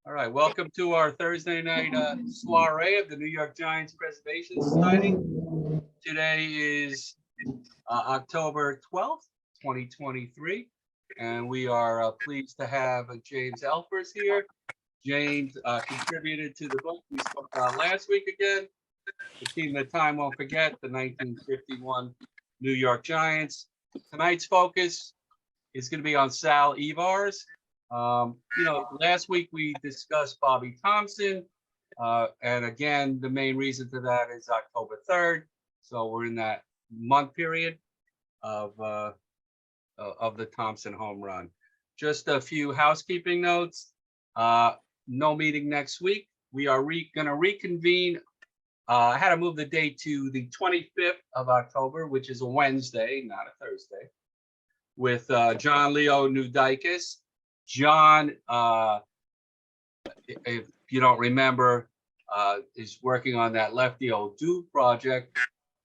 All right, welcome to our Thursday night soiree of the New York Giants Preservation Society. Today is October 12th, 2023, and we are pleased to have James Elfers here. James contributed to the book we spoke about last week again, the team that time won't forget, the 1951 New York Giants. Tonight's focus is going to be on Sal Yvars. Last week we discussed Bobby Thompson, and again, the main reason for that is October 3rd. So we're in that month period of the Thompson home run. Just a few housekeeping notes. No meeting next week. We are going to reconvene. I had to move the date to the 25th of October, which is a Wednesday, not a Thursday, with John Leo Nudikis. John, if you don't remember, is working on that Lefty Odu project,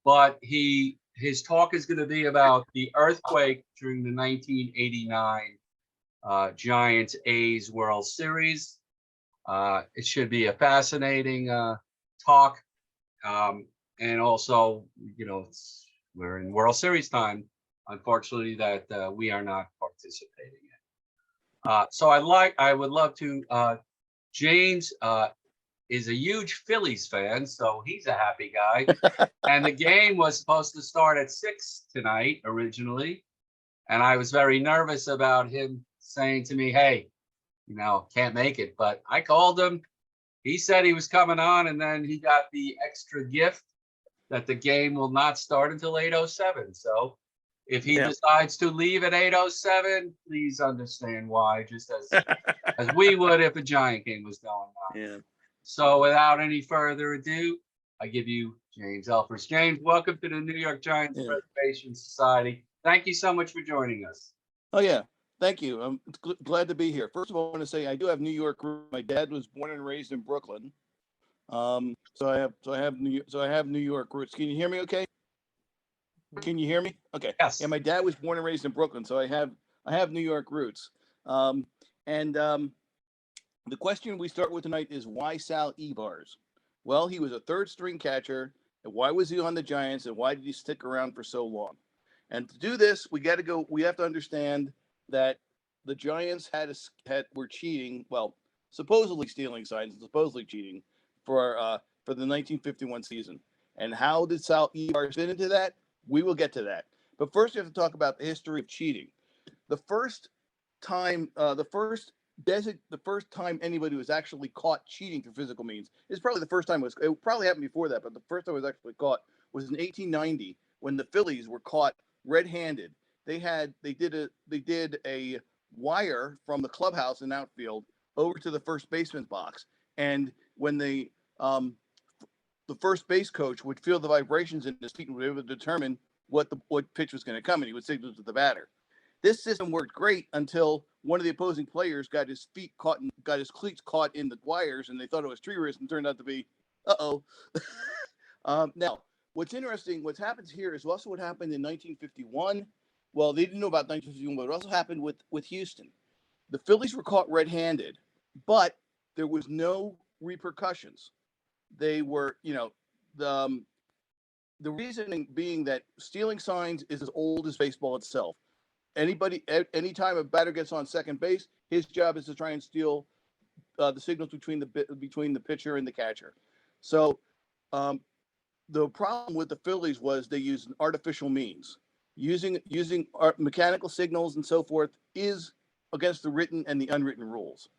but his talk is going to be about the earthquake during the 1989 Giants A's World Series. It should be a fascinating talk, and also, we're in World Series time, unfortunately, that we are not participating in. So I would love to. James is a huge Phillies fan, so he's a happy guy. And the game was supposed to start at 6 tonight originally, and I was very nervous about him saying to me, "Hey, can't make it." But I called him. He said he was coming on, and then he got the extra gift that the game will not start until 8:07. So if he decides to leave at 8:07, please understand why, just as we would if a Giant game was going on. Yeah. So without any further ado, I give you James Elfers. James, welcome to the New York Giants Preservation Society. Thank you so much for joining us. Oh yeah, thank you. I'm glad to be here. First of all, I want to say I do have New York roots. My dad was born and raised in Brooklyn. So I have New York roots. Can you hear me okay? Can you hear me? Okay. Yes. Yeah, my dad was born and raised in Brooklyn, so I have New York roots. The question we start with tonight is why Sal Yvars? Well, he was a third string catcher, and why was he on the Giants, and why did he stick around for so long? And to do this, we have to understand that the Giants were cheating, well, supposedly stealing signs and supposedly cheating for the 1951 season. And how did Sal Yvars fit into that? We will get to that. But first, we have to talk about the history of cheating. The first time anybody was actually caught cheating through physical means is probably the first time. It probably happened before that, but the first time it was actually caught was in 1890 when the Phillies were caught red-handed. They did a wire from the clubhouse in outfield over to the first baseman's box, and when the first base coach would feel the vibrations in his feet and would be able to determine what pitch was going to come, and he would signal to the batter. This system worked great until one of the opposing players got his cleats caught in the wires, and they thought it was tree roots, and turned out to be, now, what's interesting, what happens here is also what happened in 1951. Well, they didn't know about 1951, but it also happened with Houston. The Phillies were caught red-handed, but there was no repercussions. They were, the reasoning being that stealing signs is as old as baseball itself. Anytime a batter gets on second base, his job is to try and steal the signals between the pitcher and the catcher. So the problem with the Phillies was they used artificial means. Using mechanical signals and so forth is against the written and the unwritten rules.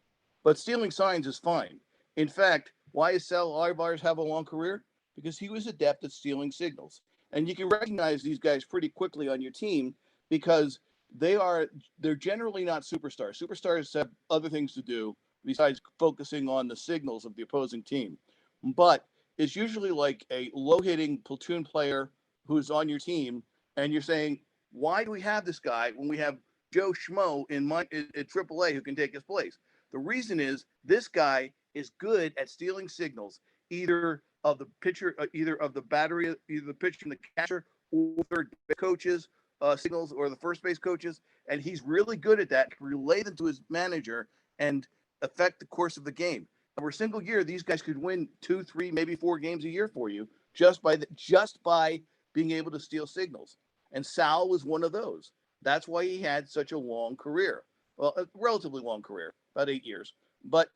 But stealing signs is fine. In fact, why does Sal Yvars have a long career? Because he was adept at stealing signals. And you can recognize these guys pretty quickly on your team because they're generally not superstars. Superstars have other things to do besides focusing on the signals of the opposing team. But it's usually like a low-hitting platoon player who's on your team, and you're saying, why do we have this guy when we have Joe Schmo at AAA who can take his place? The reason is this guy is good at stealing signals, either of the pitcher, either of the battery, either the pitcher and the catcher, or third base coaches, signals, or the first base coaches, and he's really good at that. Relay them to his manager, and affect the course of the game. Over a single year, these guys could win 2, 3, maybe 4 games a year for you just by being able to steal signals. And Sal was one of those. That's why he had such a long career. Well, a relatively long career, about 8 years. But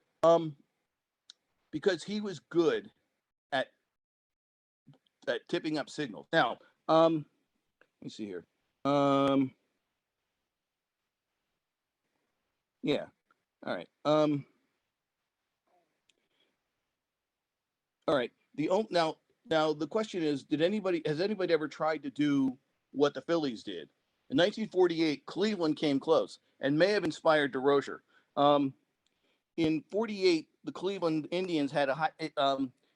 because he was good at tipping up signals. Now, let me see here. Yeah. All right. All right. Now the question is, has anybody ever tried to do what the Phillies did? In 1948, Cleveland came close and may have inspired DeRocher. In 48, the Cleveland Indians had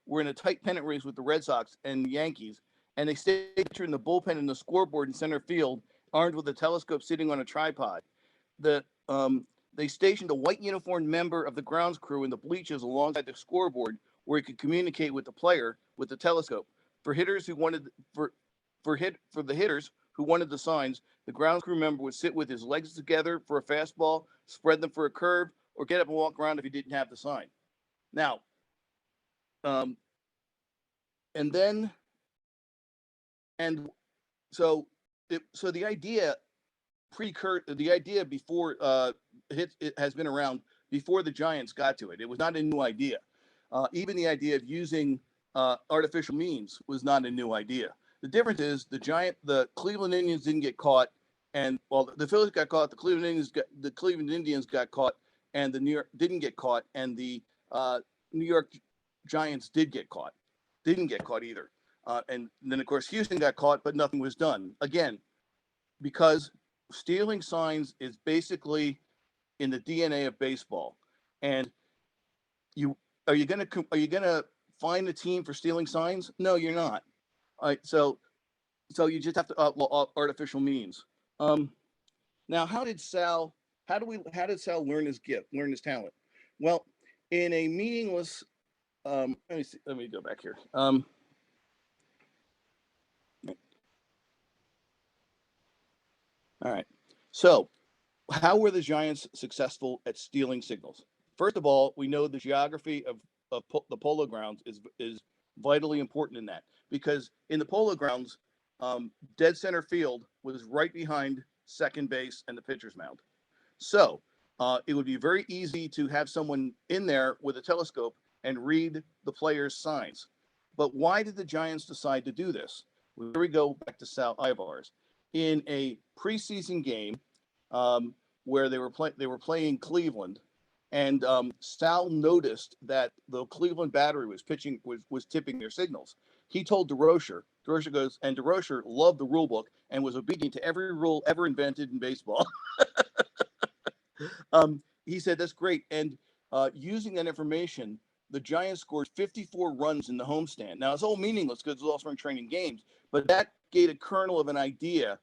were in a tight pennant race with the Red Sox and Yankees, and they stayed in the bullpen and the scoreboard in center field, armed with a telescope sitting on a tripod. They stationed a white uniformed member of the grounds crew in the bleachers alongside the scoreboard, where he could communicate with the player with the telescope. For hitters who wanted for the hitters who wanted the signs, the grounds crew member would sit with his legs together for a fastball, spread them for a curve, or get up and walk around if he didn't have the sign. Now, and so the idea before it has been around before the Giants got to it. It was not a new idea. Even the idea of using artificial means was not a new idea. The difference is the Cleveland Indians didn't get caught, and the Phillies got caught. The Cleveland Indians got caught, and the New York didn't get caught, and the New York Giants didn't get caught either. And then of course Houston got caught, but nothing was done. Again, because stealing signs is basically in the DNA of baseball. And are you gonna find a team for stealing signs? No, you're not. All right, so you just have to artificial means. Now, how did Sal learn his talent? Well, in a meaningless let me go back here. All right. So, how were the Giants successful at stealing signals? First of all, we know the geography of the Polo Grounds is vitally important in that, because in the Polo Grounds, dead center field was right behind second base and the pitcher's mound. So it would be very easy to have someone in there with a telescope and read the player's signs. But why did the Giants decide to do this? Here we go back to Sal Yvars. In a preseason game where they were playing Cleveland, and Sal noticed that the Cleveland battery was tipping their signals. He told DeRocher. DeRocher goes, and DeRocher loved the rule book and was obedient to every rule ever invented in baseball. He said, that's great. And using that information, the Giants scored 54 runs in the homestand. Now, it's all meaningless because it's all spring training games, but that gave a kernel of an idea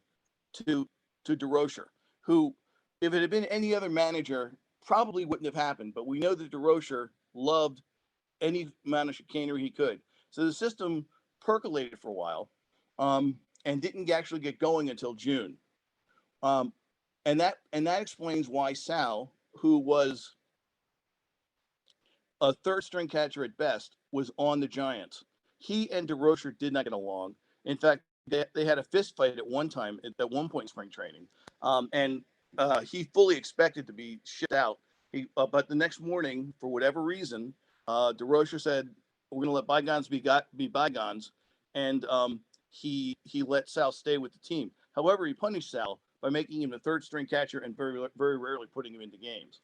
to DeRocher, who, if it had been any other manager, probably wouldn't have happened. But we know that DeRocher loved any amount of chicanery he could. So the system percolated for a while and didn't actually get going until June. And that explains why Sal, who was a third string catcher at best, was on the Giants. He and DeRocher did not get along. In fact, they had a fist fight at one point in spring training. And he fully expected to be shipped out. But the next morning, for whatever reason, DeRocher said, we're going to let bygones be bygones. And he let Sal stay with the team. However, he punished Sal by making him the third string catcher and very, very rarely putting him into games.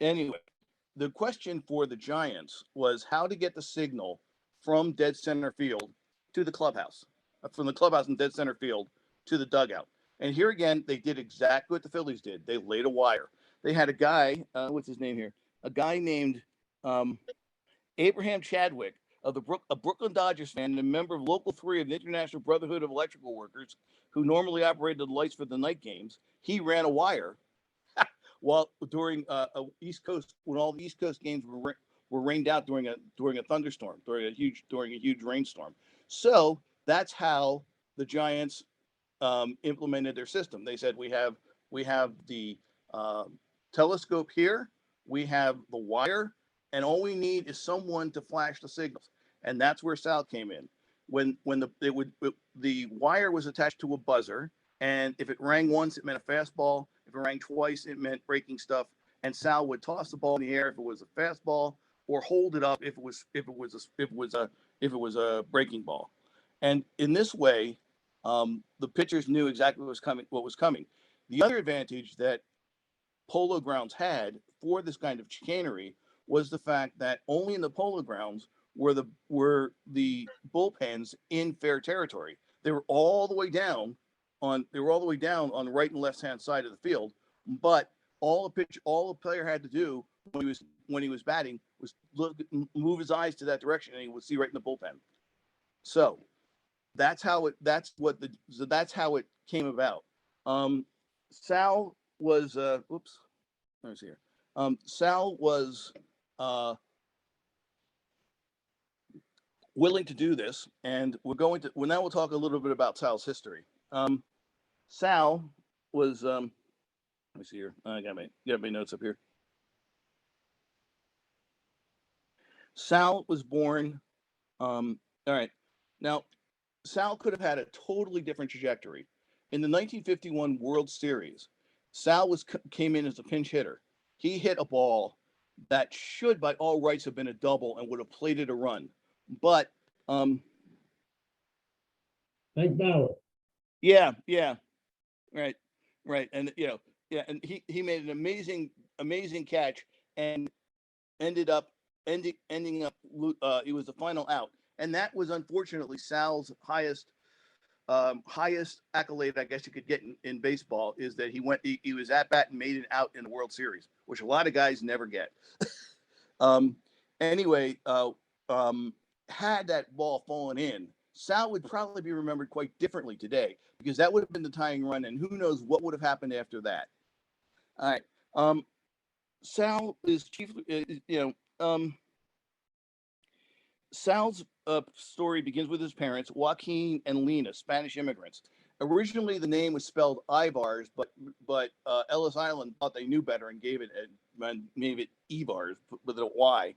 Anyway, the question for the Giants was how to get the signal from dead center field to the clubhouse, from the clubhouse in dead center field to the dugout. And here again, they did exactly what the Phillies did. They laid a wire. They had a guy, what's his name here? A guy named Abraham Chadwick, a Brooklyn Dodgers fan and a member of Local 3 of the International Brotherhood of Electrical Workers, who normally operated the lights for the night games. He ran a wire while during East Coast, when all the East Coast games were rained out during a thunderstorm, during a huge rainstorm. So that's how the Giants implemented their system. They said, we have the telescope here, we have the wire, and all we need is someone to flash the signals. And that's where Sal came in. When the wire was attached to a buzzer, and if it rang once, it meant a fastball. If it rang twice, it meant breaking stuff. And Sal would toss the ball in the air if it was a fastball, or hold it up if it was a breaking ball. And in this way, the pitchers knew exactly what was coming. The other advantage that Polo Grounds had for this kind of chicanery was the fact that only in the Polo Grounds were the bullpens in fair territory. They were all the way down on the right and left hand side of the field, but all the player had to do when he was batting was move his eyes to that direction, and he would see right in the bullpen. So that's how it came about. Sal was where's here? Sal was willing to do this, and now we'll talk a little bit about Sal's history. Sal was let me see here. I got my notes up here. Sal was born. All right. Now, Sal could have had a totally different trajectory. In the 1951 World Series, Sal came in as a pinch hitter. He hit a ball that should, by all rights, have been a double and would have plated a run. But Hank Bauer. yeah, right, and and he made an amazing catch and ending up it was the final out, and that was unfortunately Sal's highest accolade, I guess you could get in baseball, is that he was at bat and made it out in the World Series, which a lot of guys never get. Anyway, had that ball fallen in, Sal would probably be remembered quite differently today, because that would have been the tying run, and who knows what would have happened after that. All right. Sal is chiefly, Sal's story begins with his parents, Joaquin and Lena, Spanish immigrants. Originally, the name was spelled Yvars, but Ellis Island thought they knew better and gave it Yvars with a Y.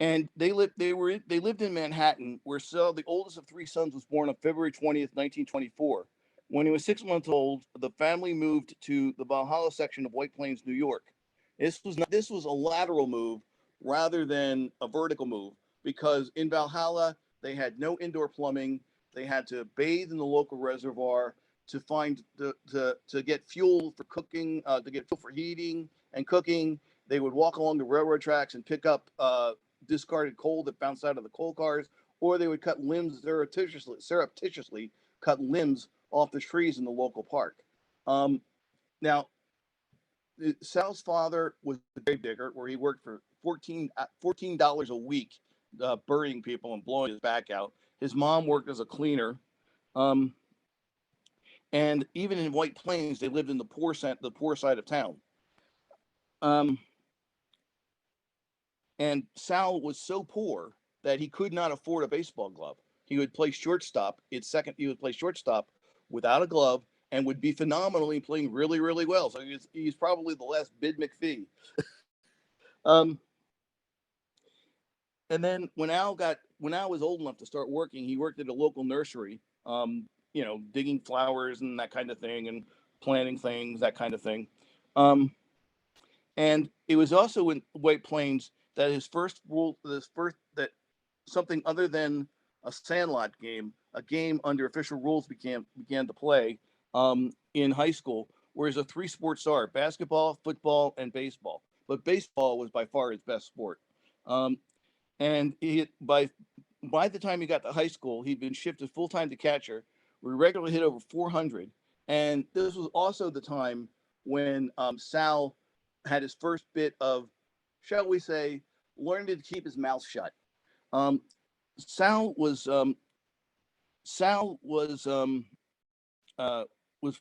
And they lived in Manhattan, where Sal, the oldest of three sons, was born on February 20th, 1924. When he was 6 months old, the family moved to the Valhalla section of White Plains, New York. This was a lateral move rather than a vertical move, because in Valhalla they had no indoor plumbing. They had to bathe in the local reservoir to get fuel for cooking, to get fuel for heating and cooking. They would walk along the railroad tracks and pick up discarded coal that bounced out of the coal cars, or they would cut limbs surreptitiously cut limbs off the trees in the local park. Now, Sal's father was a grave digger, where he worked for $14 a week, burying people and blowing his back out. His mom worked as a cleaner. And even in White Plains, they lived in the poor side of town. And Sal was so poor that he could not afford a baseball glove. He would play shortstop. He would play shortstop without a glove and would be phenomenally playing really, really well. So he's probably the last Bid McPhee. And then when Al was old enough to start working, he worked at a local nursery, digging flowers and that kind of thing, and planting things, that kind of thing. And it was also in White Plains that that something other than a sandlot game, a game under official rules began to play in high school, whereas a 3-sport are basketball, football, and baseball. But baseball was by far his best sport. And by the time he got to high school, he'd been shifted full-time to catcher. We regularly hit over 400. And this was also the time when Sal had his first bit of, shall we say, learning to keep his mouth shut. Sal was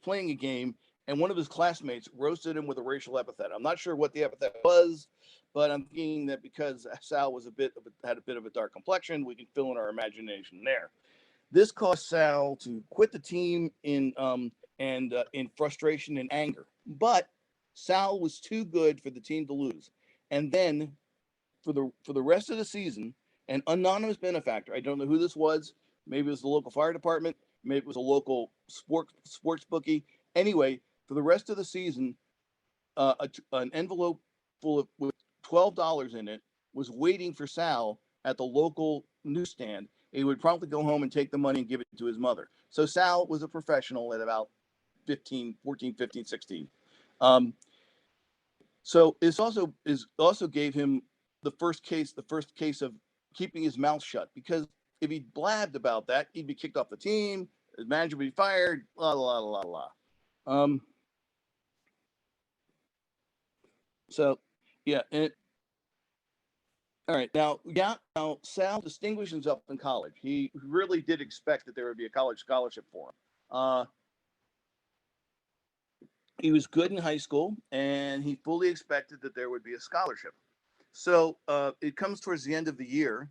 playing a game, and one of his classmates roasted him with a racial epithet. I'm not sure what the epithet was, but I'm thinking that because Sal had a bit of a dark complexion, we can fill in our imagination there. This caused Sal to quit the team in frustration and anger. But Sal was too good for the team to lose. And then for the rest of the season, an anonymous benefactor, I don't know who this was, maybe it was the local fire department, maybe it was a local sports bookie. Anyway, for the rest of the season, an envelope full of with $12 in it was waiting for Sal at the local newsstand. He would promptly go home and take the money and give it to his mother. So Sal was a professional at about 14, 15, 16. So this also gave him the first case of keeping his mouth shut, because if he blabbed about that, he'd be kicked off the team, his manager would be fired, la la la la la. So yeah, all right. Now Sal distinguished himself in college. He really did expect that there would be a college scholarship for him. He was good in high school, and he fully expected that there would be a scholarship. So it comes towards the end of the year,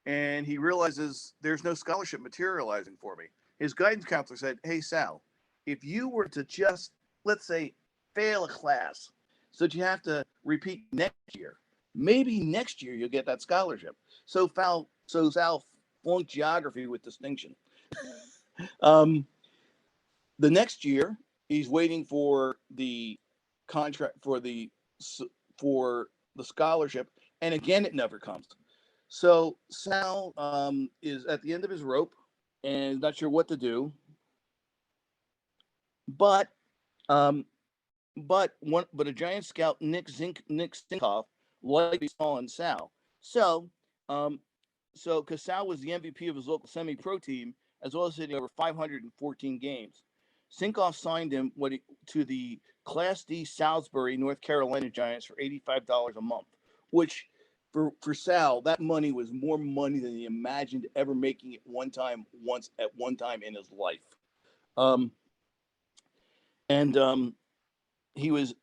and he realizes there's no scholarship materializing for me. His guidance counselor said, "Hey, Sal, if you were to just, let's say, fail a class so that you have to repeat next year, maybe next year you'll get that scholarship." So Sal flunked geography with distinction. Um, the next year, he's waiting for the contract for the scholarship, and again it never comes. So Sal is at the end of his rope and not sure what to do. But um, but a giant scout, Nick Zinkoff, liked what he saw in Sal. So um, because Sal was the MVP of his local semi-pro team, as well as hitting over 514 games. Sinkoff signed him to the Class D Salisbury, North Carolina Giants for $85 a month, which for Sal, that money was more money than he imagined ever making at one time in his life. Um, and he was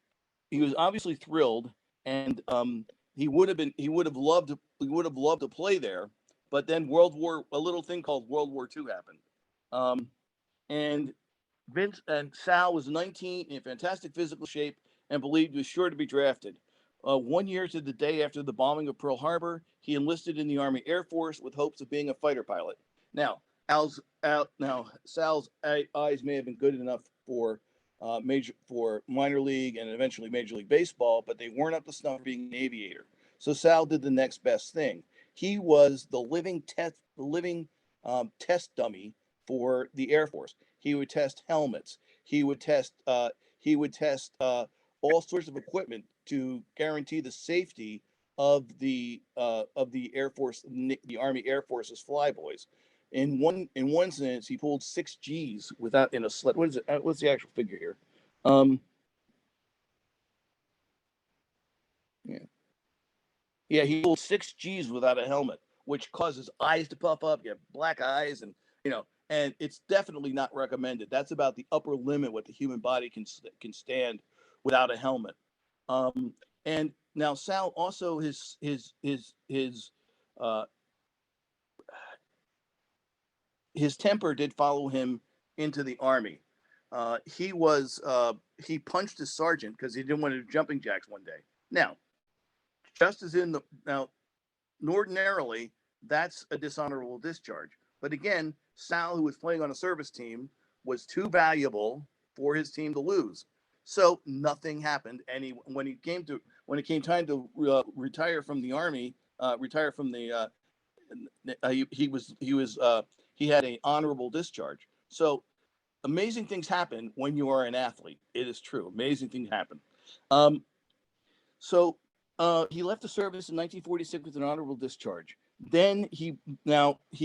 obviously thrilled, and he would have loved to play there, but then a little thing called World War II happened. And Vince and Sal was 19, in fantastic physical shape, and believed he was sure to be drafted. 1 year to the day after the bombing of Pearl Harbor, he enlisted in the Army Air Force with hopes of being a fighter pilot. Now, Sal's eyes may have been good enough for minor league and eventually Major League Baseball, but they weren't up to snuff for being an aviator. So Sal did the next best thing. He was the living test dummy for the Air Force. He would test helmets. He would test all sorts of equipment to guarantee the safety of the Air Force, the Army Air Force's flyboys. In one instance, he pulled 6 G's without in a sled. What is it? What's the actual figure here? Yeah, he pulled 6 G's without a helmet, which causes eyes to puff up. You have black eyes, and and it's definitely not recommended. That's about the upper limit what the human body can stand without a helmet. And now Sal also uh, his temper did follow him into the Army. He punched his sergeant because he didn't want to do jumping jacks one day. Now, ordinarily, that's a dishonorable discharge. But again, Sal, who was playing on a service team, was too valuable for his team to lose. So nothing happened. And when it came time to retire from the Army, he had an honorable discharge. So amazing things happen when you are an athlete. It is true. Amazing things happen. So he left the service in 1946 with an honorable discharge. Then he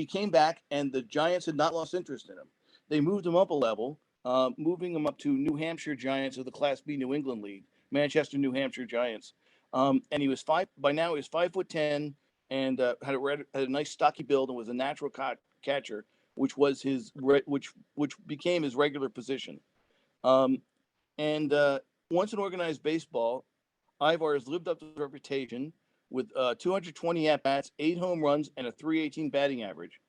came back, and the Giants had not lost interest in him. They moved him up a level, moving him up to New Hampshire Giants of the Class B New England League, Manchester, New Hampshire Giants. And he was by now he was 5'10" and had a nice stocky build and was a natural catcher, which was which became his regular position. And once in organized baseball, Yvars lived up to his reputation with 220 at-bats, 8 home runs, and a .318 batting average.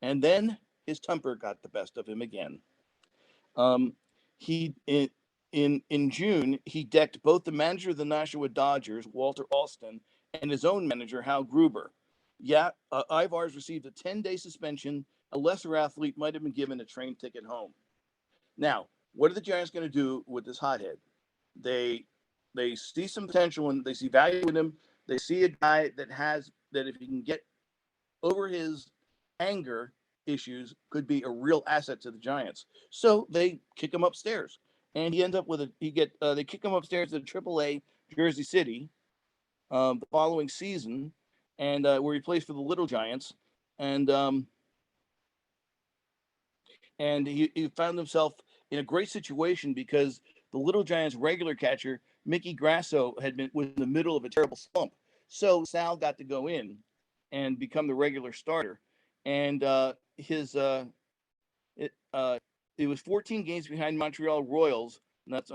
And then his temper got the best of him again. Um, he in June he decked both the manager of the Nashua Dodgers, Walter Alston, and his own manager, Hal Gruber. Yeah, Yvars received a 10-day suspension. A lesser athlete might have been given a train ticket home. Now, what are the Giants going to do with this hothead? They see some potential and they see value in him. They see a guy that if he can get over his anger issues, could be a real asset to the Giants. So they kick him upstairs, and he ends up with they kick him upstairs to AAA Jersey City the following season, and where he plays for the Little Giants, and he found himself in a great situation because the Little Giants regular catcher Mickey Grasso was in the middle of a terrible slump. So Sal got to go in and become the regular starter, and it was 14 games behind Montreal Royals. And that's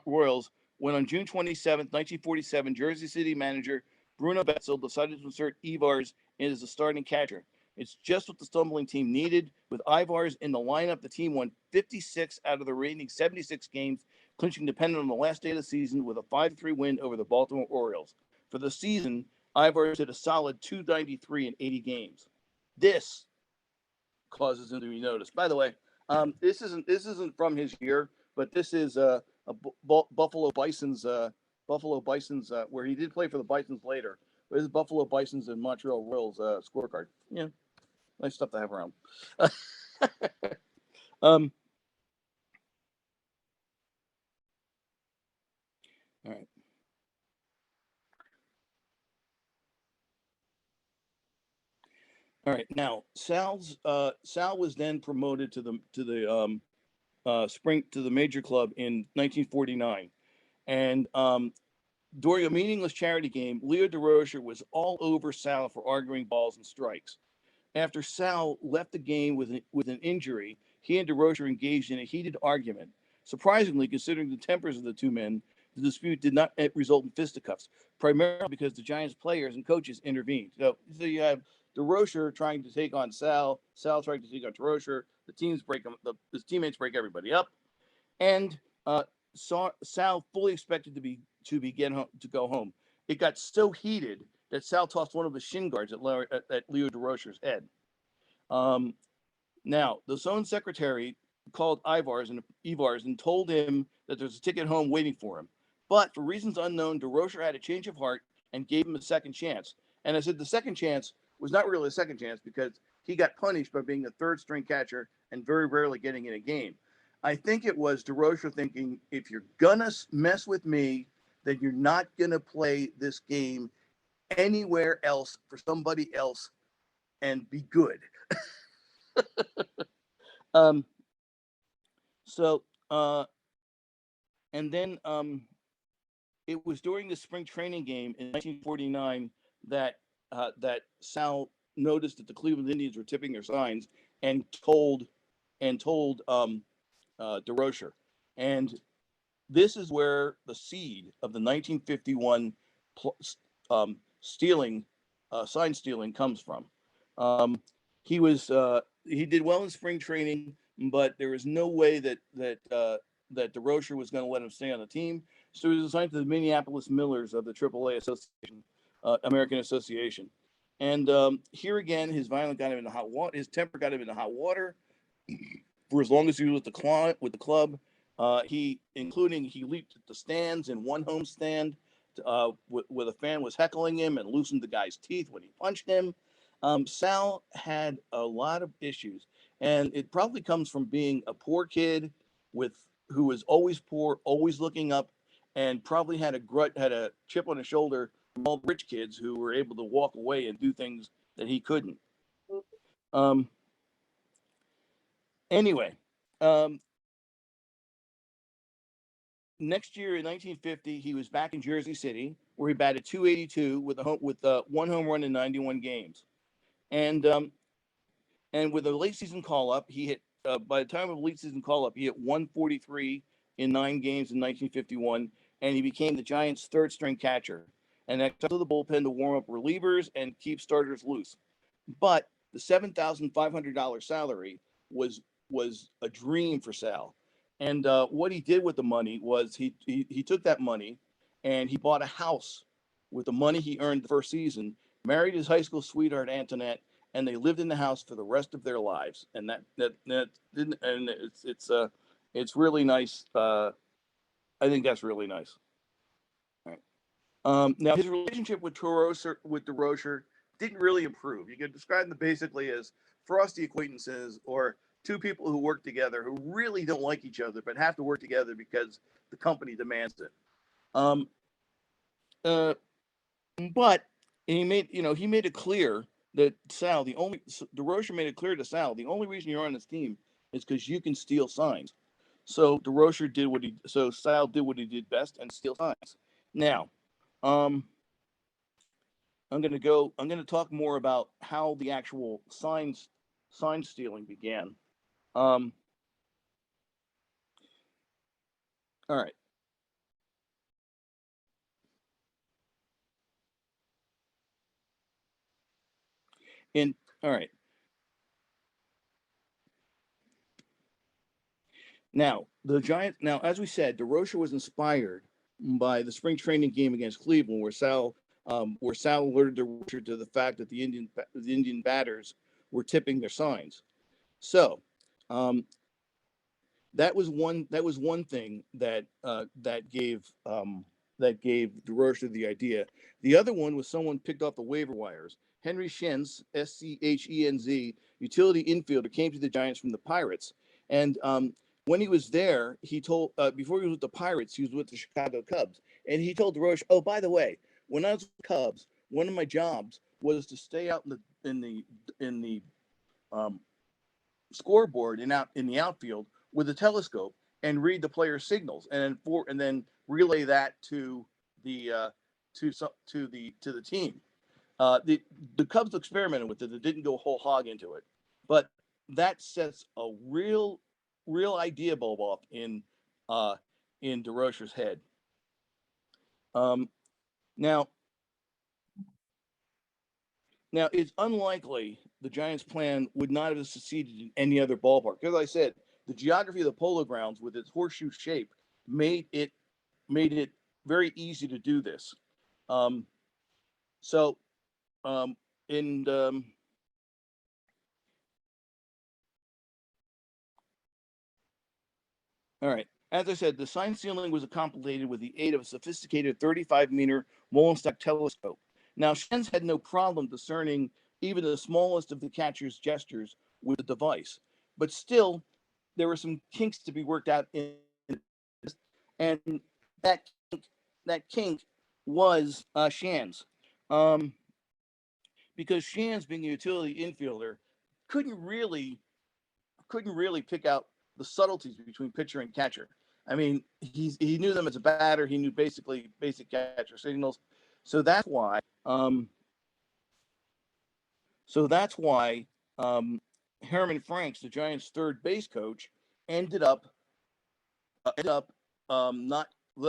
Royals when on June 27th, 1947, Jersey City manager Bruno Betzel decided to insert Yvars as a starting catcher. It's just what the stumbling team needed. With Yvars in the lineup, the team won 56 out of the remaining 76 games, clinching the pennant on the last day of the season with a 5-3 win over the Baltimore Orioles. For the season, Yvars hit a solid .293 in 80 games. This causes him to be noticed. By the way, this isn't from his year, but this is Buffalo Bison's where he did play for the Bisons later. But this is Buffalo Bisons and Montreal Royals scorecard. Yeah, nice stuff to have around. All right. All right. Now, Sal was then promoted to the major club in 1949, and during a meaningless charity game, Leo DeRocher was all over Sal for arguing balls and strikes. After Sal left the game with an injury, he and DeRocher engaged in a heated argument. Surprisingly, considering the tempers of the two men, the dispute did not result in fisticuffs, primarily because the Giants players and coaches intervened. So you have DeRocher trying to take on Sal, Sal trying to take on DeRocher. His teammates break everybody up, and Sal fully expected to go home. It got so heated that Sal tossed one of the shin guards at Leo DeRocher's head. Now, the zone secretary called Yvars and told him that there's a ticket home waiting for him. But for reasons unknown, DeRocher had a change of heart and gave him a second chance. And I said the second chance was not really a second chance because he got punished by being a third-string catcher and very rarely getting in a game. I think it was DeRocher thinking, if you're gonna mess with me, then you're not gonna play this game anywhere else for somebody else and be good. And then it was during the spring training game in 1949 that Sal noticed that the Cleveland Indians were tipping their signs and told DeRocher. And this is where the seed of the 1951 sign stealing comes from. He did well in spring training, but there was no way that DeRocher was going to let him stay on the team. So he was assigned to the Minneapolis Millers of the AAA Association, American Association. And here again, his violence got him into hot water. His temper got him into hot water for as long as he was with the club. He leaped at the stands in one home stand where the fan was heckling him and loosened the guy's teeth when he punched him. Sal had a lot of issues, and it probably comes from being a poor kid who was always poor, always looking up, and probably had a chip on his shoulder from all the rich kids who were able to walk away and do things that he couldn't. Anyway, next year in 1950, he was back in Jersey City, where he batted .282 with one home run in 91 games, and with a late season call up, he hit. By the time of the late season call up, he hit 143 in 9 games in 1951, and he became the Giants' third string catcher. And that to the bullpen to warm up relievers and keep starters loose. But the $7,500 salary was a dream for Sal. And what he did with the money was he took that money and he bought a house with the money he earned the first season, married his high school sweetheart Antoinette, and they lived in the house for the rest of their lives. And that didn't, and it's really nice. I think that's really nice. All right. Now his relationship with DeRocher didn't really improve. You could describe them basically as frosty acquaintances or two people who work together who really don't like each other but have to work together because the company demands it. Um, uh, but he made it clear that DeRocher made it clear to Sal the only reason you're on this team is because you can steal signs. So Sal did what he did best and steal signs. Now, um, I'm going to talk more about how the actual sign stealing began. Um, all right. And all right. Now, as we said, DeRocher was inspired by the spring training game against Cleveland, where Sal alerted DeRocher to the fact that the Indian batters were tipping their signs. So, um, that was one thing that gave DeRocher the idea. The other one was someone picked off the waiver wires. Henry Schenz, Schenz, utility infielder, came to the Giants from the Pirates, and when he was there, he told before he was with the Pirates, he was with the Chicago Cubs, and he told DeRocher, "Oh, by the way, when I was with the Cubs, one of my jobs was to stay out in the um, scoreboard and out in the outfield with a telescope and read the player's signals, and then relay that to the to the team." The Cubs experimented with it. It didn't go whole hog into it, but that sets a real idea bulb off in DeRocher's head. Um, now, it's unlikely the Giants' plan would not have succeeded in any other ballpark. As I said, the geography of the Polo Grounds, with its horseshoe shape, made it very easy to do this. Um, so, um, in All right. As I said, the sign stealing was accommodated with the aid of a sophisticated 35-meter Molenstack telescope. Now, Schenz had no problem discerning even the smallest of the catcher's gestures with the device, but still, there were some kinks to be worked out in this, and that that kink was Schenz, um, because Schenz, being a utility infielder, couldn't really pick out the subtleties between pitcher and catcher. I mean, he knew them as a batter. He knew basically basic catcher signals. So that's why. So that's why Herman Franks, the Giants' third base coach, ended up not.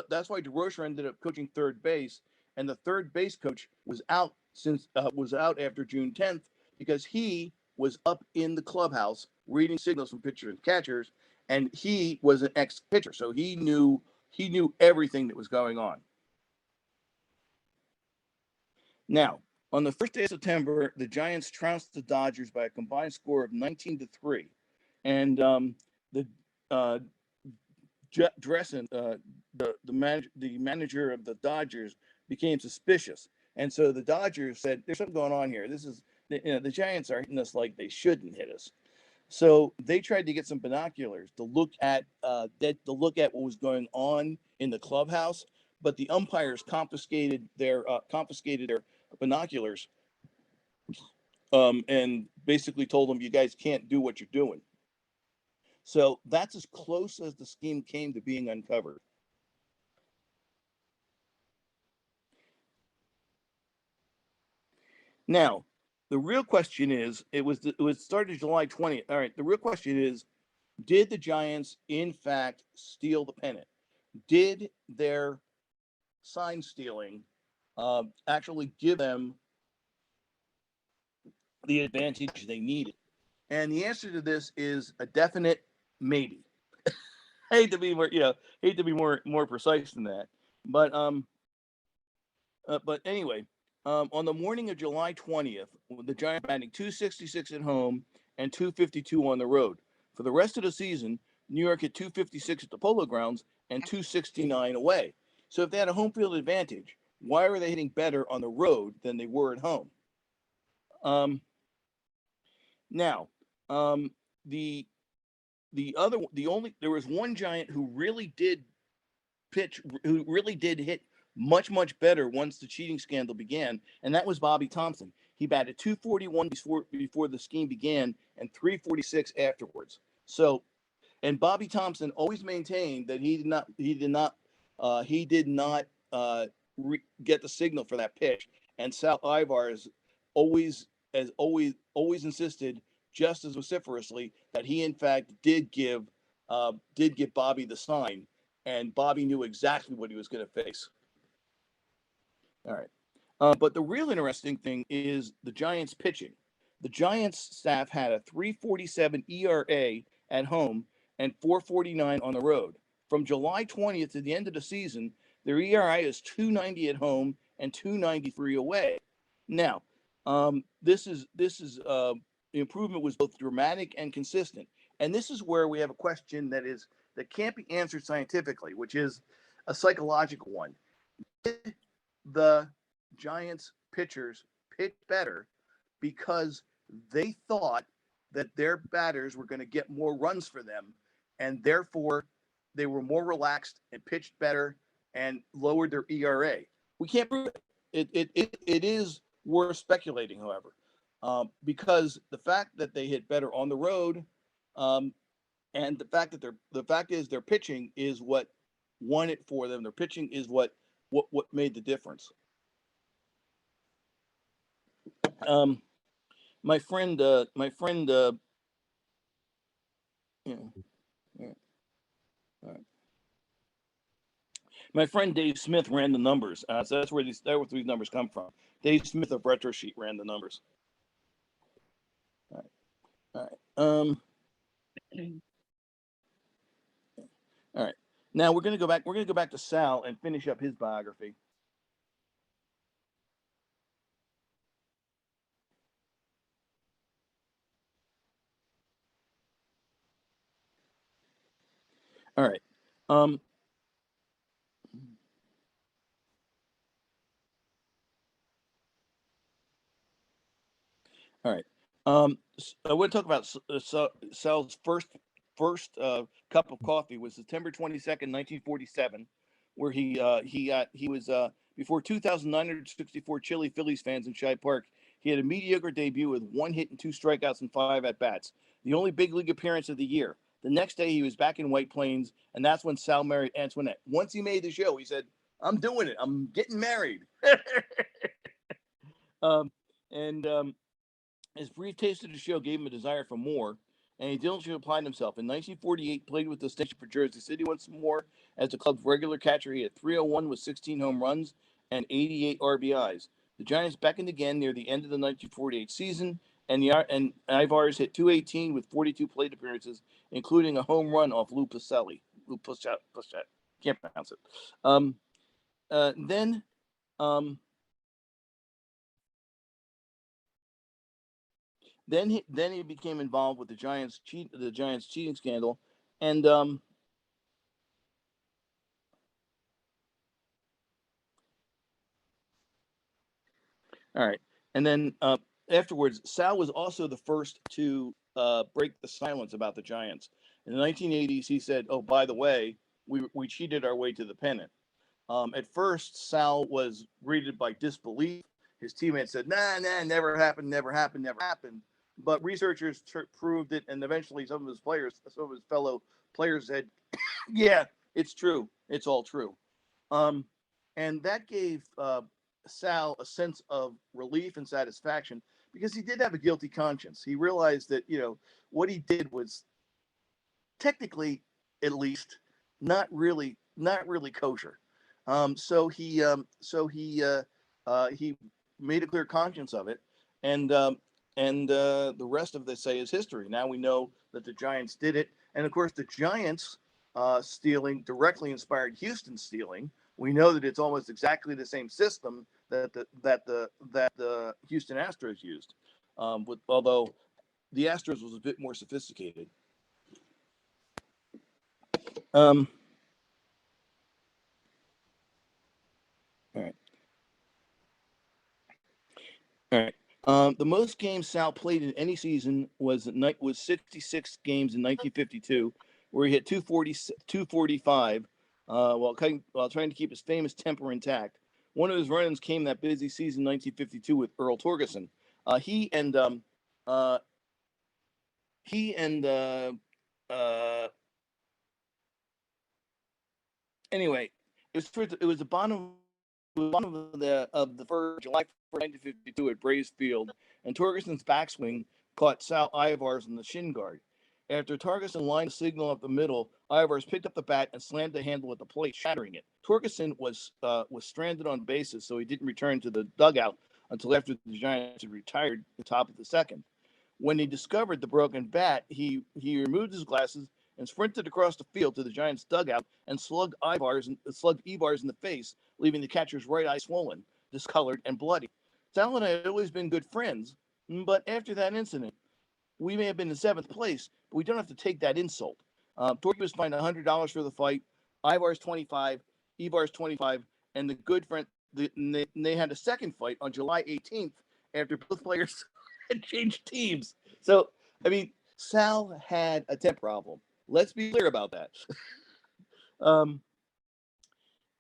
That's why DeRocher ended up coaching third base, and the third base coach was out after June 10th because he was up in the clubhouse reading signals from pitchers and catchers, and he was an ex-pitcher, so he knew everything that was going on. Now, on the first day of September, the Giants trounced the Dodgers by a combined score of 19-3, and the Dressen, the manager of the Dodgers, became suspicious, and so the Dodgers said, "There's something going on here. The Giants are hitting us like they shouldn't hit us." So they tried to get some binoculars to look at what was going on in the clubhouse, but the umpires confiscated their binoculars, and basically told them, "You guys can't do what you're doing." So that's as close as the scheme came to being uncovered. Now, the real question is, it was started July 20th. All right, the real question is, did the Giants in fact steal the pennant? Did their sign stealing actually give them the advantage they needed? And the answer to this is a definite maybe. I hate to be more, hate to be more precise than that, but anyway, on the morning of July 20th, the Giants batting 266 at home and 252 on the road. For the rest of the season, New York hit 256 at the Polo Grounds and 269 away. So if they had a home field advantage, why were they hitting better on the road than they were at home? Now, the there was one Giant who really did hit much better once the cheating scandal began, and that was Bobby Thompson. He batted 241 before the scheme began and 346 afterwards. So, and Bobby Thompson always maintained that he did not get the signal for that pitch, and Sal Yvars always insisted just as vociferously that he in fact did give Bobby the sign, and Bobby knew exactly what he was going to face. All right. But the real interesting thing is the Giants pitching. The Giants staff had a 3.47 ERA at home and 4.49 on the road. From July 20th to the end of the season, their ERA is 2.90 at home and 2.93 away. Now, the improvement was both dramatic and consistent. And this is where we have a question that can't be answered scientifically, which is a psychological one. Did the Giants pitchers pitch better because they thought that their batters were going to get more runs for them, and therefore they were more relaxed and pitched better and lowered their ERA? We can't prove it. It is worth speculating, however, because the fact that they hit better on the road, and the fact is their pitching is what won it for them. Their pitching is what made the difference. My friend, yeah. All right. My friend Dave Smith ran the numbers. So that's where these numbers come from. Dave Smith of Retro Sheet ran the numbers. All right. All right. Now we're going to go back. We're going to go back to Sal and finish up his biography. All right. All right. I want to talk about Sal's first cup of coffee was September 22nd, 1947, where he was before 2,964 chilly Phillies fans in Shibe Park. He had a mediocre debut with 1 hit and 2 strikeouts and 5 at bats, the only big league appearance of the year. The next day, he was back in White Plains, and that's when Sal married Antoinette. Once he made the show, he said, "I'm doing it. I'm getting married." His brief taste of the show gave him a desire for more, and he diligently applied himself. In 1948, played with the station for Jersey City once more as the club's regular catcher. He had 301 with 16 home runs and 88 RBIs. The Giants beckoned again near the end of the 1948 season, and Yvars hit 218 with 42 plate appearances, including a home run off Lou Puccelli. Can't pronounce it. Then he became involved with the Giants cheating scandal, and all right. And then afterwards, Sal was also the first to break the silence about the Giants. In the 1980s, he said, "Oh, by the way, we cheated our way to the pennant." At first, Sal was greeted by disbelief. His teammates said, "Nah, never happened. But researchers proved it, and eventually some of his fellow players said, "Yeah, it's true. It's all true." And that gave Sal a sense of relief and satisfaction because he did have a guilty conscience. He realized that what he did was technically, at least, not really kosher. So he made a clear conscience of it, and the rest of this say is history. Now we know that the Giants did it, and of course the Giants stealing directly inspired Houston stealing. We know that it's almost exactly the same system that the Houston Astros used, although the Astros was a bit more sophisticated. All right. All right. The most games Sal played in any season was 66 games in 1952, where he hit 245 while trying to keep his famous temper intact. One of his run-ins came that busy season 1952 with Earl Torgerson. He and anyway, it was the bottom of the first July 1st, 1952 at Braves Field, and Torgerson's backswing caught Sal Yvars in the shin guard. After Torgerson lined a signal up the middle, Yvars picked up the bat and slammed the handle at the plate, shattering it. Torgerson was stranded on bases, so he didn't return to the dugout until after the Giants had retired the top of the second. When he discovered the broken bat, he removed his glasses and sprinted across the field to the Giants' dugout and slugged Yvars in the face, leaving the catcher's right eye swollen, discolored, and bloody. Sal and I had always been good friends, but after that incident, we may have been in seventh place, but we don't have to take that insult. Torque was fined $100 for the fight, Yvars 25, Yvars 25, and the good friend. They had a second fight on July 18th after both players had changed teams. So, I mean, Sal had a temp problem. Let's be clear about that.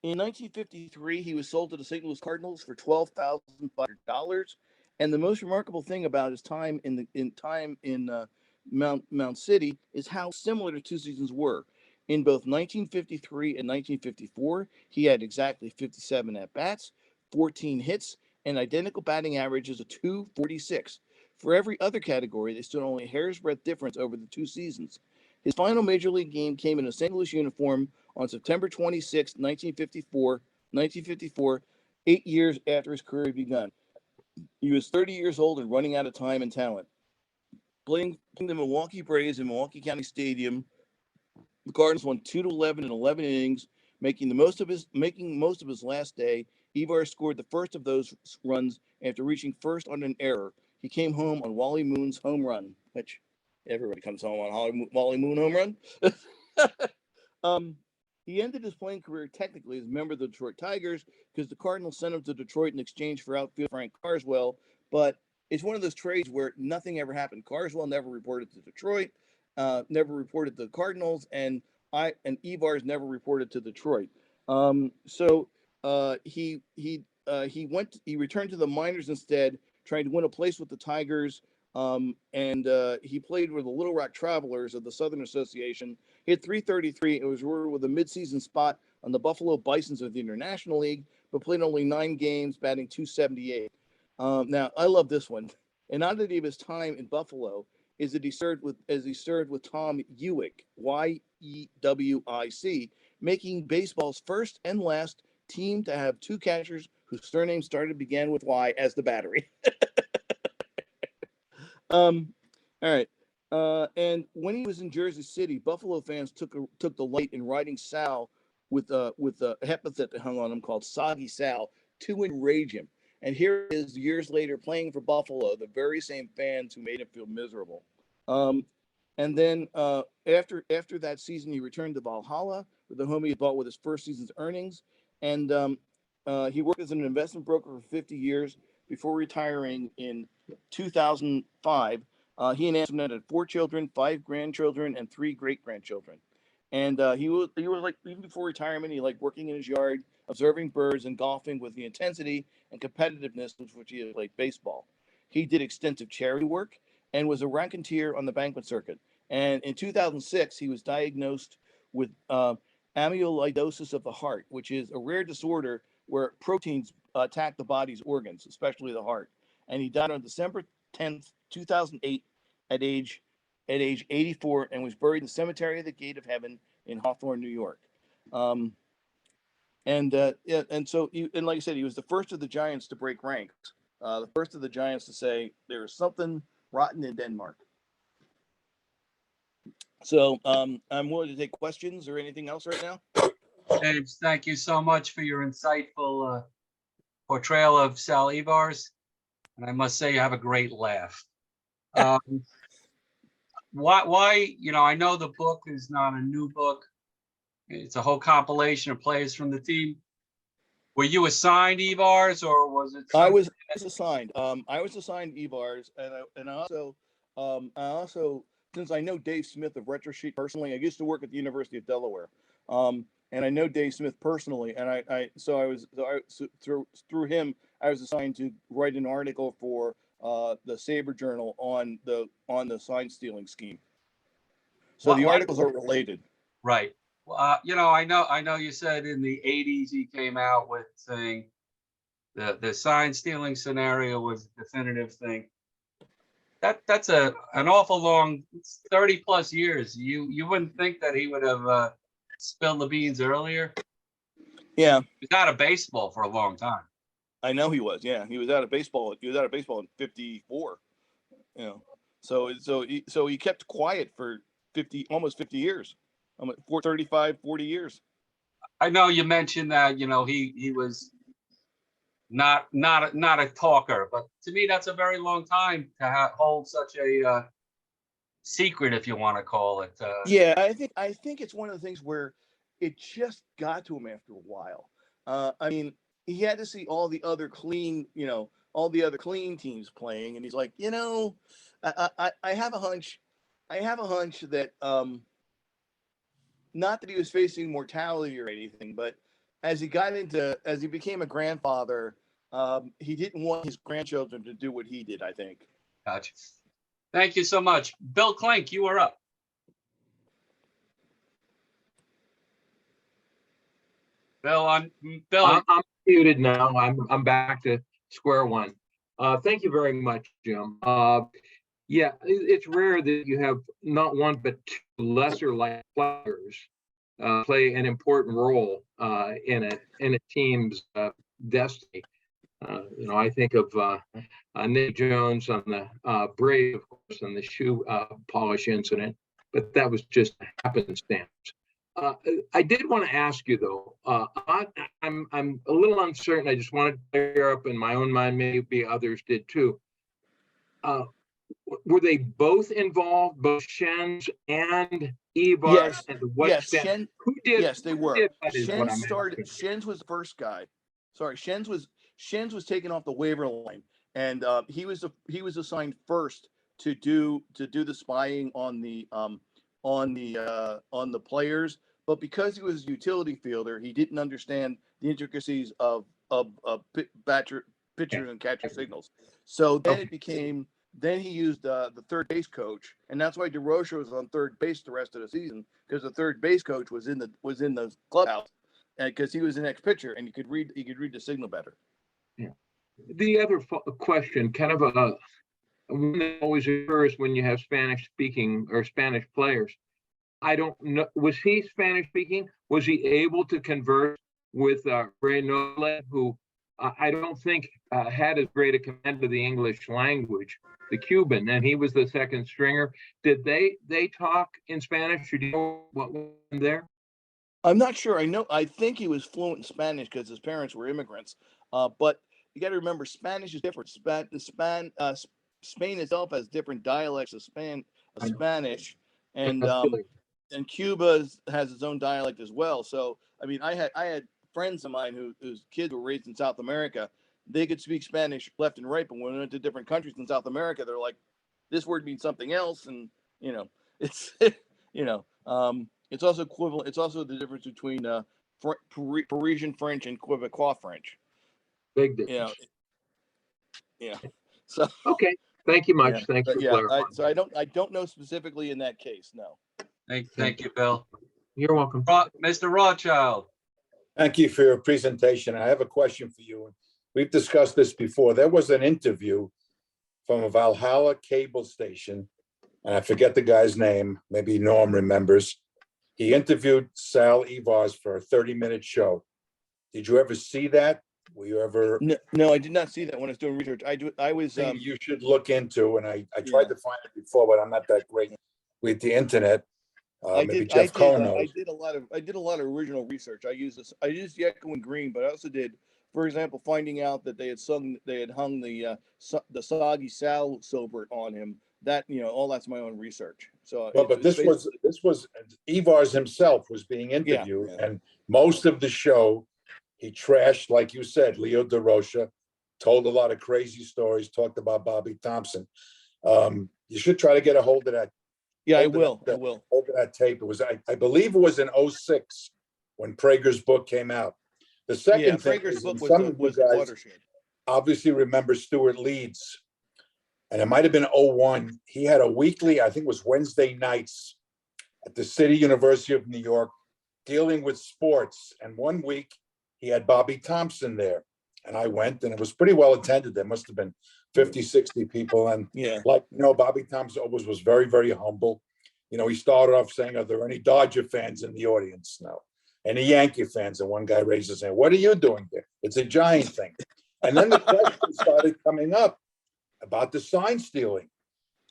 In 1953, he was sold to the St. Louis Cardinals for $12,500. And the most remarkable thing about his time in Mount City is how similar the two seasons were. In both 1953 and 1954, he had exactly 57 at bats, 14 hits, and identical batting averages of 246. For every other category, they stood only a hair's breadth difference over the two seasons. His final major league game came in a St. Louis uniform on September 26, 1954, 8 years after his career begun. He was 30 years old and running out of time and talent. Playing the Milwaukee Braves in Milwaukee County Stadium, the Cardinals won 2-11 in 11 innings, making most of his last day. Yvars scored the first of those runs after reaching first on an error. He came home on Wally Moon's home run, which everybody comes home on Wally Moon home run. He ended his playing career technically as a member of the Detroit Tigers because the Cardinals sent him to Detroit in exchange for outfielder Frank Carswell. But it's one of those trades where nothing ever happened. Carswell never reported to Detroit, never reported to the Cardinals, and Yvars never reported to Detroit. He returned to the minors instead, trying to win a place with the Tigers. He played with the Little Rock Travelers of the Southern Association. He had 333. It was rewarded with a midseason spot on the Buffalo Bisons of the International League, but played only 9 games, batting .278. Now, I love this one. An oddity of his time in Buffalo is that he served with Tom Ewick, Yewic, making baseball's first and last team to have 2 catchers whose surnames began with Y as the battery. All right. And when he was in Jersey City, Buffalo fans took delight in riding Sal with a epithet they hung on him called Soggy Sal to enrage him. And here he is years later playing for Buffalo, the very same fans who made him feel miserable. And then after that season, he returned to Valhalla, with the home he bought with his first season's earnings. And he worked as an investment broker for 50 years before retiring in 2005. He and Antoinette had 4 children, 5 grandchildren, and 3 great-grandchildren. And he was like, even before retirement, he liked working in his yard, observing birds, and golfing with the intensity and competitiveness with which he had played baseball. He did extensive charity work and was a raconteur on the banquet circuit. And in 2006, he was diagnosed with amyloidosis of the heart, which is a rare disorder where proteins attack the body's organs, especially the heart. And he died on December 10th, 2008, at age 84, and was buried in the Cemetery of the Gate of Heaven in Hawthorne, New York. And like I said, he was the first of the Giants to break ranks. the first of the giants to say there is something rotten in Denmark. So I'm willing to take questions or anything else right now. James, thank you so much for your insightful portrayal of Sal Yvars. And I must say you have a great laugh. Why, I know the book is not a new book. It's a whole compilation of players from the team. Were you assigned Yvars, or was it? I was assigned. I was assigned Yvars, and I also, since I know Dave Smith of Retro Sheet personally, I used to work at the University of Delaware, and I know Dave Smith personally, and through him, I was assigned to write an article for the Saber Journal on the sign stealing scheme. So the articles are related. Right. I know you said in the 80s he came out with saying the sign stealing scenario was a definitive thing. That's an awful long 30 plus years. You wouldn't think that he would have spilled the beans earlier. Yeah. He was out of baseball for a long time. I know he was. Yeah, he was out of baseball. He was out of baseball in '54. So he kept quiet for almost 50 years. 40 years. I know you mentioned that he was not a talker, but to me that's a very long time to hold such a secret, if you want to call it. Yeah, I think it's one of the things where it just got to him after a while. I mean, he had to see all the other clean teams playing, and he's like, I have a hunch. I have a hunch that not that he was facing mortality or anything, but as he became a grandfather, he didn't want his grandchildren to do what he did, I think. Gotcha. Thank you so much. Bill Klink, you are up. Bill, I'm muted now. I'm back to square one. Thank you very much, Jim. Yeah, it's rare that you have not one but two lesser like players play an important role in a team's destiny. I think of Nick Jones on the Brave, of course, on the shoe polish incident, but that was just a happenstance. I did want to ask you though. I'm a little uncertain. I just wanted to clear up in my own mind. Maybe others did too. Were they both involved, both Shens and Yvars? Yes. And to what extent? Who did? Yes, they were. Shens was the first guy. Sorry, Shens was taken off the waiver line, and he was assigned first to do the spying on the players. But because he was a utility fielder, he didn't understand the intricacies of pitchers and catcher signals. So then Then he used the third base coach, and that's why DeRocher was on third base the rest of the season, because the third base coach was in the clubhouse, and because he was an ex-pitcher and he could read the signal better. Yeah. The other question, kind of one that always occurs when you have Spanish speaking or Spanish players. I don't know. Was he Spanish speaking? Was he able to converse with Ray Nolet, who I don't think had as great a command of the English language, the Cuban, and he was the second stringer. Did they talk in Spanish? Or do you know what was there? I'm not sure. I think he was fluent in Spanish because his parents were immigrants. But you got to remember, Spanish is different. Spain itself has different dialects of Spanish, and Cuba has its own dialect as well. So I mean, I had friends of mine whose kids were raised in South America. They could speak Spanish left and right, but when we went to different countries in South America, they're like, this word means something else, and it's it's also equivalent. It's also the difference between Parisian French and Quebecois French. Big difference. Yeah. So okay. Thank you much. Thanks for clarifying. So I don't know specifically in that case. No. Thank you, Bill. You're welcome. Mr. Rothschild. Thank you for your presentation. I have a question for you. We've discussed this before. There was an interview from a Valhalla cable station, and I forget the guy's name. Maybe Norm remembers. He interviewed Sal Yvars for a 30-minute show. Did you ever see that? Were you ever? No, no, I did not see that when I was doing research. I was, Thing you should look into, and I Yeah. tried to find it before, but I'm not that great with the internet. Maybe I Jeff Cohen knows. I did a lot of original research. I used the Echo and Green, but I also did, for example, finding out that they had hung the soggy Sal Sobert on him. That, all that's my own research. So, Well, but this was Yvars himself was being interviewed, yeah. and most of the show, he trashed, like you said, Leo DeRocha, told a lot of crazy stories, talked about Bobby Thompson. You should try to get a hold of that. Yeah, I hold of will. that- I will. Hold of that tape. It was, I believe it was in '06 when Prager's book came out. The second Yeah, thing Prager's is, book and was some the of you guys watershed. obviously remember Stuart Leeds, and it might have been '01. He had a weekly, I think it was Wednesday nights at the City University of New York, dealing with sports. And one week he had Bobby Thompson there, and I went, and it was pretty well attended. There must have been 50, 60 people. And Yeah. Bobby Thompson always was very, very humble. He started off saying, "Are there any Dodger fans in the audience?" No. Any Yankee fans? And one guy raised his hand. "What are you doing there?" "It's a Giant thing." And then the question started coming up about the sign stealing.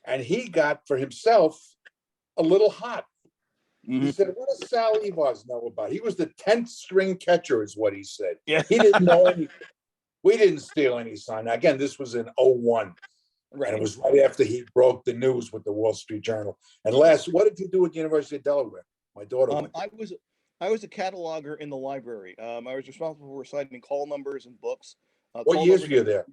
And he got for himself a little hot. Mhm. He said, "What does Sal Yvars know about it? He was the 10th string catcher," is what he said. Yeah. He didn't know anything. We didn't steal any sign. Now, again, this was in '01. And it Right. was right after he broke the news with the Wall Street Journal. And last, what did you do at the University of Delaware? My daughter went. I was a cataloger in the library. I was responsible for reciting call numbers and books. What call years numbers- were you there?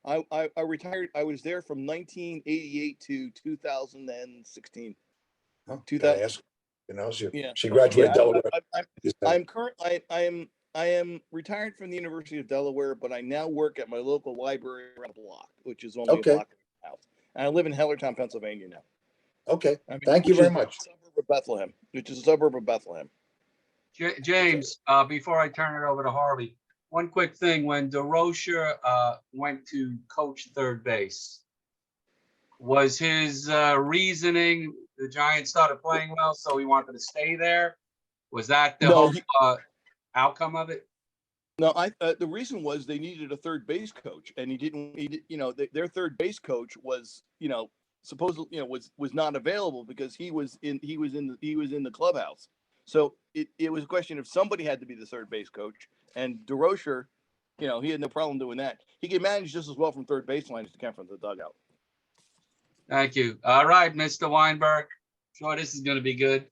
I retired. I was there from 1988 to 2016. Huh? 2000 Can I ask? Yeah. She graduated Delaware. I am retired from the University of Delaware, but I now work at my local library around the block, which is only Okay. a block from my house. And I live in Hellertown, Pennsylvania now. Okay, I mean, thank you which very is much. a suburb of Bethlehem, which is a suburb of Bethlehem. James, before I turn it over to Harvey, one quick thing. When DeRocha went to coach third base, was his reasoning the Giants started playing well, so he wanted to stay there? Was that the No, whole outcome of it? No, the reason was they needed a third base coach, and their third base coach was, supposedly, was not available because he was in the clubhouse. So it was a question of somebody had to be the third base coach, and DeRocher, he had no problem doing that. He could manage just as well from third baseline as he can from the dugout. Thank you. All right, Mr. Weinberg. Sure, this is going to be good.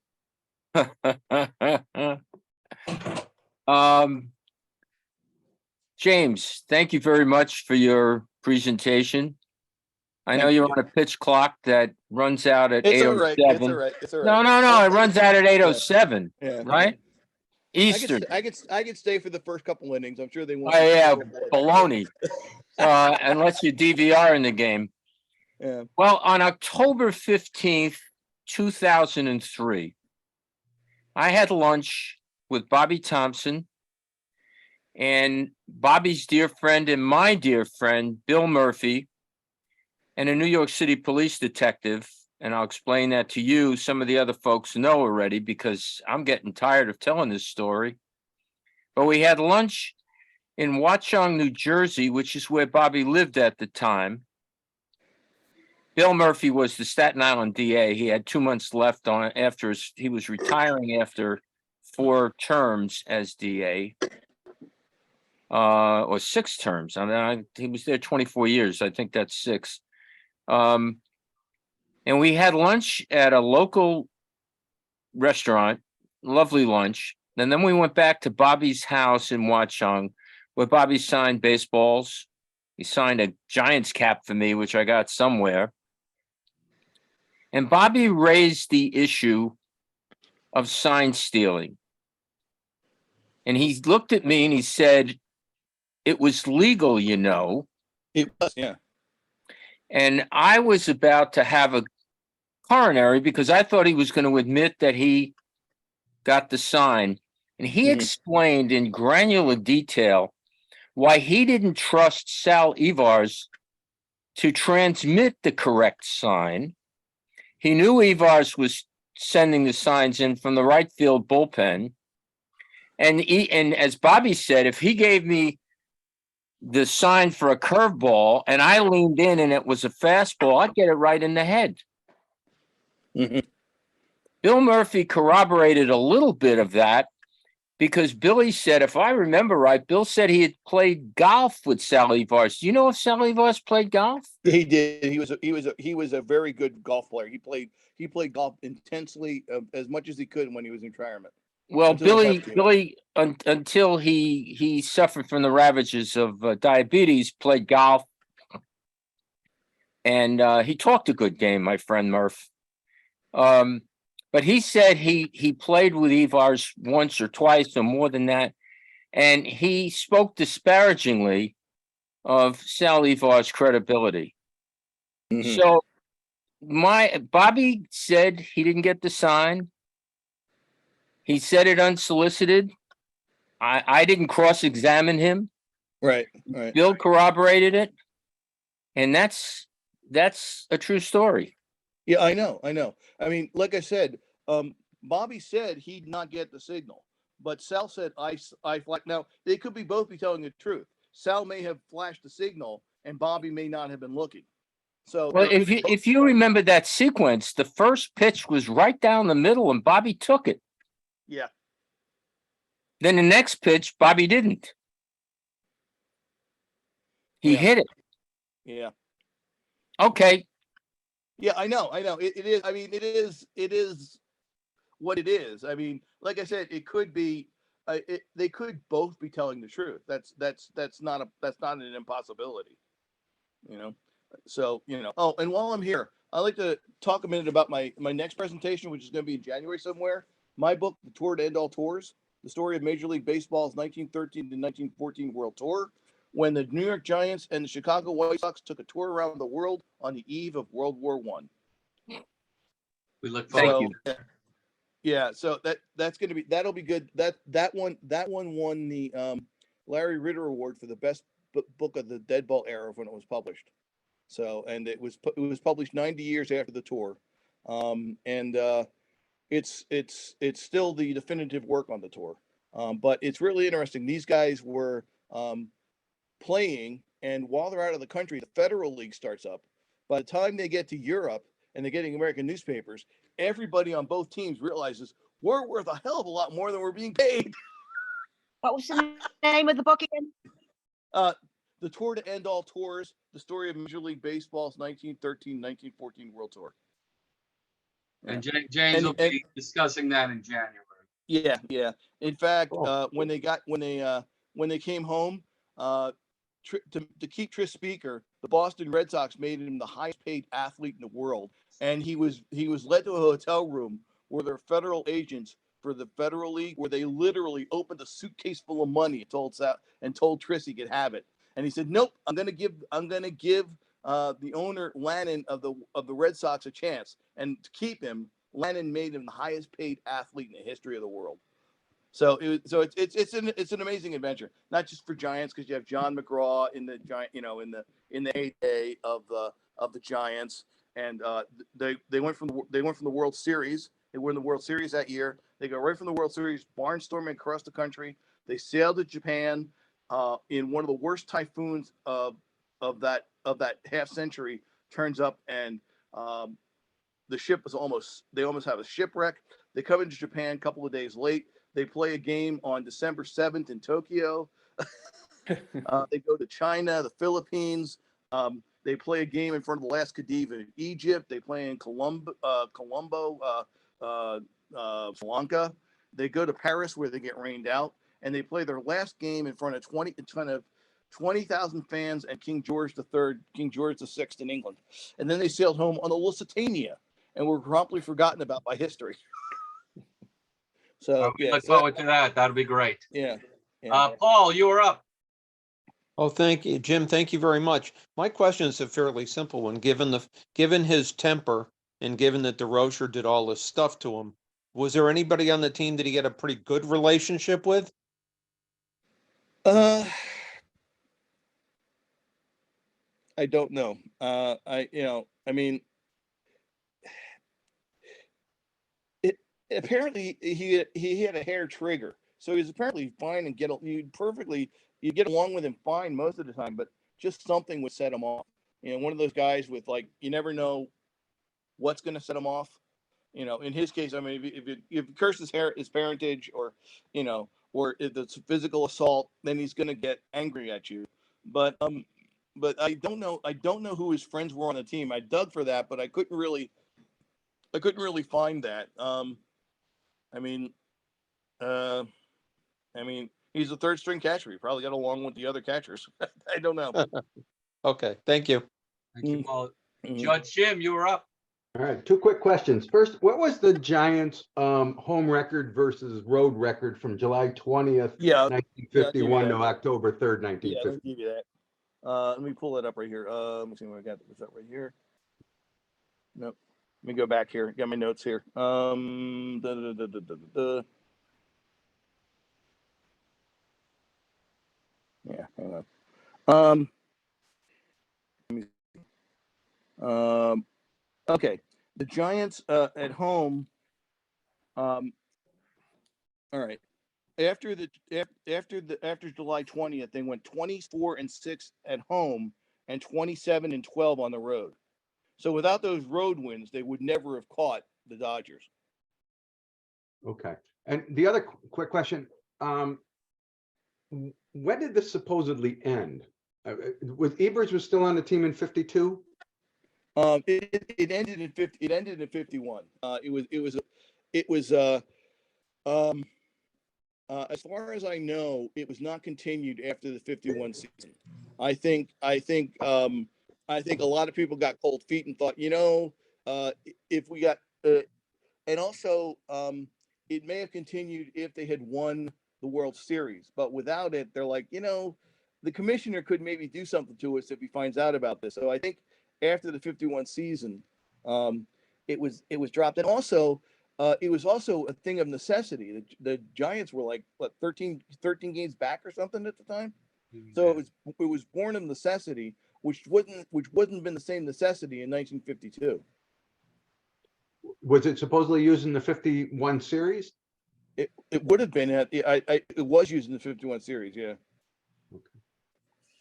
James, thank you very much for your presentation. I know Thank you're you. on a pitch clock that runs out at It's all right. 8:07. It's all right. It's all right. No, it runs out at 8:07, Yeah. right? Eastern. I could stay for the first couple innings. I'm sure they Oh, won't. yeah, baloney. Unless you DVR in the game. Yeah. Well, on October 15th, 2003, I had lunch with Bobby Thompson and Bobby's dear friend and my dear friend, Bill Murphy, and a New York City police detective. And I'll explain that to you. Some of the other folks know already because I'm getting tired of telling this story. But we had lunch in Watchung, New Jersey, which is where Bobby lived at the time. Bill Murphy was the Staten Island DA. He had 2 months left on after he was retiring after 4 terms as DA. Or 6 terms. I mean, he was there 24 years. I think that's 6. And we had lunch at a local restaurant, lovely lunch. And then we went back to Bobby's house in Watchung, where Bobby signed baseballs. He signed a Giants cap for me, which I got somewhere. And Bobby raised the issue of sign stealing. And he looked at me and he said, "It was legal, you know." It was, yeah. And I was about to have a coronary because I thought he was going to admit that he got the sign. And he explained in granular detail why he didn't trust Sal Yvars to transmit the correct sign. He knew Yvars was sending the signs in from the right field bullpen. And as Bobby said, if he gave me the sign for a curveball, and I leaned in and it was a fastball, I'd get it right in the head. Mhm. Bill Murphy corroborated a little bit of that because Billy said, if I remember right, Bill said he had played golf with Sal Yvars. Do you know if Sal Yvars played golf? He did. He was a very good golf player. He played golf intensely, as much as he could when he was in retirement. Well, Until his health gave out. Billy, until he suffered from the ravages of diabetes, played golf, and he talked a good game, my friend Murph. But he said he played with Yvars once or twice or more than that, and he spoke disparagingly of Sal Yvars' credibility. Mhm. So Bobby said he didn't get the sign. He said it unsolicited. I didn't cross-examine him. Right. Bill corroborated it, and that's a true story. Yeah, I know. I mean, like I said, Bobby said he'd not get the signal, but Sal said I flashed. Now they could both be telling the truth. Sal may have flashed the signal, and Bobby may not have been looking. So Well, if you remember that sequence, the first pitch was right down the middle, and Bobby took it. yeah, Then the next pitch, Bobby didn't. He Yeah. hit it. yeah, Okay. yeah. I know. It is. I mean, it is what it is. I mean, like I said, it could be. They could both be telling the truth. That's not an impossibility. You know. So Oh, and while I'm here, I'd like to talk a minute about my next presentation, which is going to be in January somewhere. My book, The Tour to End All Tours: The Story of Major League Baseball's 1913 to 1914 World Tour, when the New York Giants and the Chicago White Sox took a tour around the world on the eve of World War I. We look Thank forward. you. Yeah, so that'll be good. That one won the Larry Ritter Award for the best book of the dead ball era when it was published. So, and it was published 90 years after the tour, and it's still the definitive work on the tour. But it's really interesting. These guys were playing, and while they're out of the country, the Federal League starts up. By the time they get to Europe and they're getting American newspapers, everybody on both teams realizes we're worth a hell of a lot more than we're being paid. What was the name of the book again? The Tour to End All Tours: The Story of Major League Baseball's 1913-1914 World Tour. And James will be discussing that in January. Yeah. In fact, Cool. when they came home, to keep Tris Speaker, the Boston Red Sox made him the highest paid athlete in the world, and he was led to a hotel room where there were federal agents for the Federal League, where they literally opened a suitcase full of money and told Tris he could have it, and he said, "Nope, I'm gonna give the owner Lannon of the Red Sox a chance, and to keep him, Lannon made him the highest paid athlete in the history of the world." So it's an amazing adventure, not just for Giants, because you have John McGraw in the Giant, in the heyday of the Giants, and they went from the World Series. They won the World Series that year. They go right from the World Series, barnstorming across the country. They sailed to Japan in one of the worst typhoons of that half century. Turns up, and the ship they almost have a shipwreck. They come into Japan a couple of days late. They play a game on December 7th in Tokyo. They go to China, the Philippines. They play a game in front of the last Khedive in Egypt. They play in Colombo, Sri Lanka. They go to Paris, where they get rained out, and they play their last game in front of 20,000 fans and King George III, King George VI in England. And then they sailed home on the Lusitania and were promptly forgotten about by history. So We look forward to that. That'll be great. Yeah. Paul, you are up. Oh, thank you, Jim. Thank you very much. My question is a fairly simple one. Given his temper and given that DeRocher did all this stuff to him, was there anybody on the team that he had a pretty good relationship with? I don't know. Apparently he had a hair trigger. So he's apparently fine and you get along with him fine most of the time, but just something would set him off. You know, one of those guys with like, you never know what's going to set him off. You know, in his case, I mean, if you curse his parentage, or, you know, or if it's physical assault, then he's going to get angry at you. But I don't know who his friends were on the team. I dug for that, but I couldn't really find that. I mean, he's a third string catcher. He probably got along with the other catchers. I don't know. Okay, thank you. Thank you, Paul. Judge Jim, you were up. All right, two quick questions. First, what was the Giants' home record versus road record from July 20th, Yeah, 1951 to October 3rd, yeah, let 1950? me give you that. Let me pull it up right here. Let me see what I got. Was that right here? Nope. Let me go back here. Got my notes here. Yeah, hang on. Let me see. Okay, the Giants at home. All right. After July 20th, they went 24-6 at home and 27-12 on the road. So without those road wins, they would never have caught the Dodgers. Okay. And the other quick question, when did this supposedly end? Was Yvars was still on the team in 52? It ended in 50. It ended in 51. As far as I know, it was not continued after the 51 season. I think a lot of people got cold feet and thought, if we got, and also it may have continued if they had won the World Series, but without it, they're like, the commissioner could maybe do something to us if he finds out about this. So I think after the 51 season, it was dropped, and also. It was also a thing of necessity. The Giants were like, what, 13 games back or something at the time. So it was born of necessity, which wouldn't been the same necessity in 1952. Was it supposedly used in the 51 series? It would have been it was used in the 51 series. Yeah. Okay.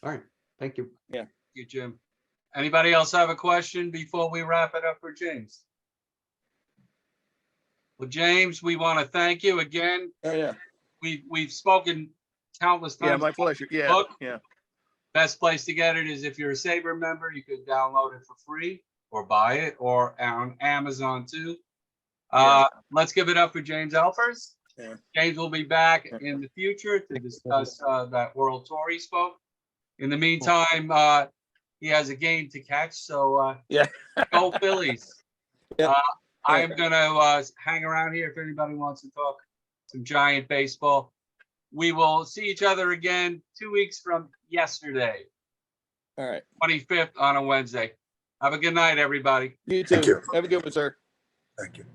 All right. Thank you. Yeah. Thank you, Jim. Anybody else have a question before we wrap it up for James? Well, James, we want to thank you again. Oh, yeah. We've spoken countless times. Yeah, my pleasure. Yeah. Book. Yeah. Best place to get it is if you're a Sabre member, you could download it for free or buy it, or on Amazon too. Yeah. Let's give it up for James Yvars. Yeah. James will be back in the future to discuss that World Tour he spoke. In the meantime, he has a game to catch, so Yeah. Go Phillies. Yeah. I am going to hang around here if anybody wants to talk some Giant baseball. We will see each other again 2 weeks from yesterday, All right. 25th on a Wednesday. Have a good night, everybody. You too. Thank you. Have a good one, sir. Thank you.